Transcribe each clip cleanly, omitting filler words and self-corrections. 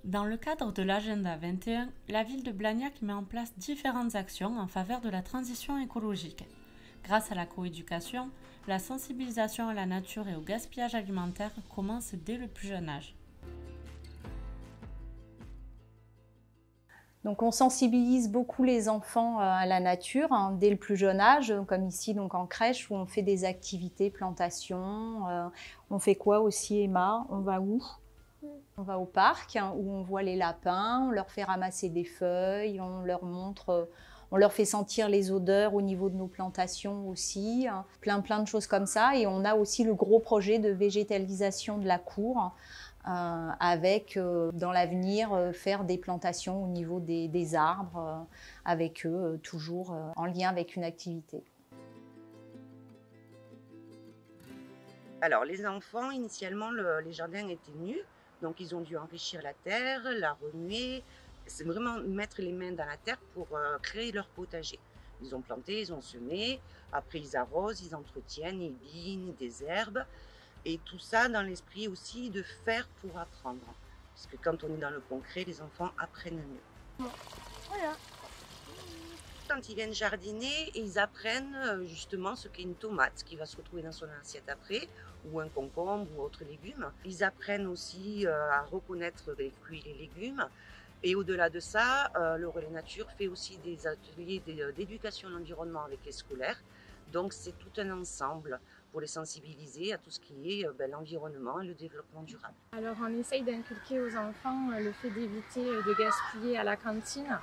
Dans le cadre de l'Agenda 21, la ville de Blagnac met en place différentes actions en faveur de la transition écologique. Grâce à la coéducation, la sensibilisation à la nature et au gaspillage alimentaire commence dès le plus jeune âge. Donc on sensibilise beaucoup les enfants à la nature dès le plus jeune âge, comme ici donc en crèche où on fait des activités plantation. On fait quoi aussi, Emma? On va où? On va au parc où on voit les lapins, on leur fait ramasser des feuilles, on leur montre, on leur fait sentir les odeurs au niveau de nos plantations aussi, plein de choses comme ça. Et on a aussi le gros projet de végétalisation de la cour avec dans l'avenir faire des plantations au niveau des arbres avec eux, toujours en lien avec une activité. Alors les enfants, initialement, les jardins étaient nus. Donc ils ont dû enrichir la terre, la remuer, c'est vraiment mettre les mains dans la terre pour créer leur potager. Ils ont planté, ils ont semé, après ils arrosent, ils entretiennent, ils binent des herbes. Et tout ça dans l'esprit aussi de faire pour apprendre. Parce que quand on est dans le concret, les enfants apprennent mieux. Voilà. Quand ils viennent jardiner, ils apprennent justement ce qu'est une tomate qui va se retrouver dans son assiette après, ou un concombre ou autre légume. Ils apprennent aussi à reconnaître les fruits et les légumes. Et au-delà de ça, le Relais Nature fait aussi des ateliers d'éducation à l'environnement avec les scolaires. Donc c'est tout un ensemble pour les sensibiliser à tout ce qui est l'environnement et le développement durable. Alors on essaye d'inculquer aux enfants le fait d'éviter de gaspiller à la cantine.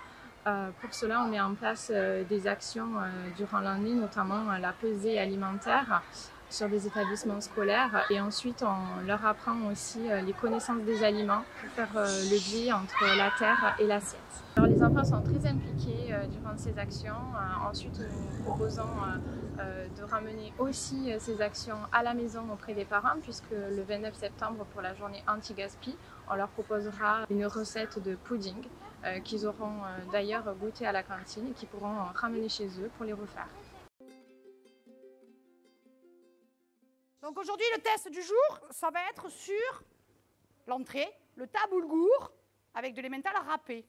Pour cela, on met en place des actions durant l'année, notamment la pesée alimentaire sur des établissements scolaires. Et ensuite, on leur apprend aussi les connaissances des aliments pour faire le lien entre la terre et l'assiette. Alors, les enfants sont très impliqués durant ces actions. Ensuite, nous proposons de ramener aussi ces actions à la maison auprès des parents, puisque le 29 septembre, pour la journée anti-gaspi, on leur proposera une recette de pudding qu'ils auront d'ailleurs goûté à la cantine et qu'ils pourront ramener chez eux pour les refaire. Donc aujourd'hui, le test du jour, ça va être sur l'entrée, le taboulgour avec de l'emmental râpé.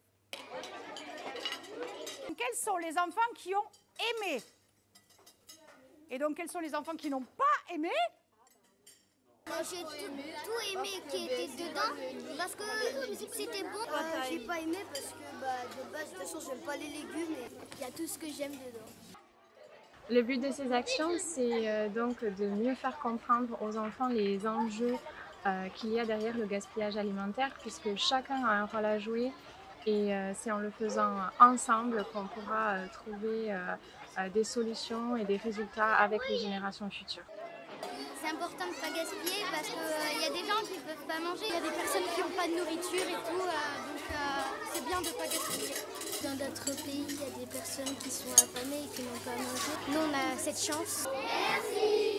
Quels sont les enfants qui ont aimé? Et donc, quels sont les enfants qui n'ont pas aimé? Moi j'ai tout aimé qui était dedans parce que c'était bon. J'ai pas aimé parce que de base, de toute façon, j'aime pas les légumes et il y a tout ce que j'aime dedans. Le but de ces actions, c'est donc de mieux faire comprendre aux enfants les enjeux qu'il y a derrière le gaspillage alimentaire, puisque chacun a un rôle à jouer et c'est en le faisant ensemble qu'on pourra trouver des solutions et des résultats avec les générations futures. C'est important de ne pas gaspiller parce qu'il y a des gens qui ne peuvent pas manger, il y a des personnes qui n'ont pas de nourriture et tout, donc c'est bien de ne pas gaspiller. Dans d'autres pays, il y a des personnes qui sont affamées et qui n'ont pas mangé. Nous, on a cette chance. Merci.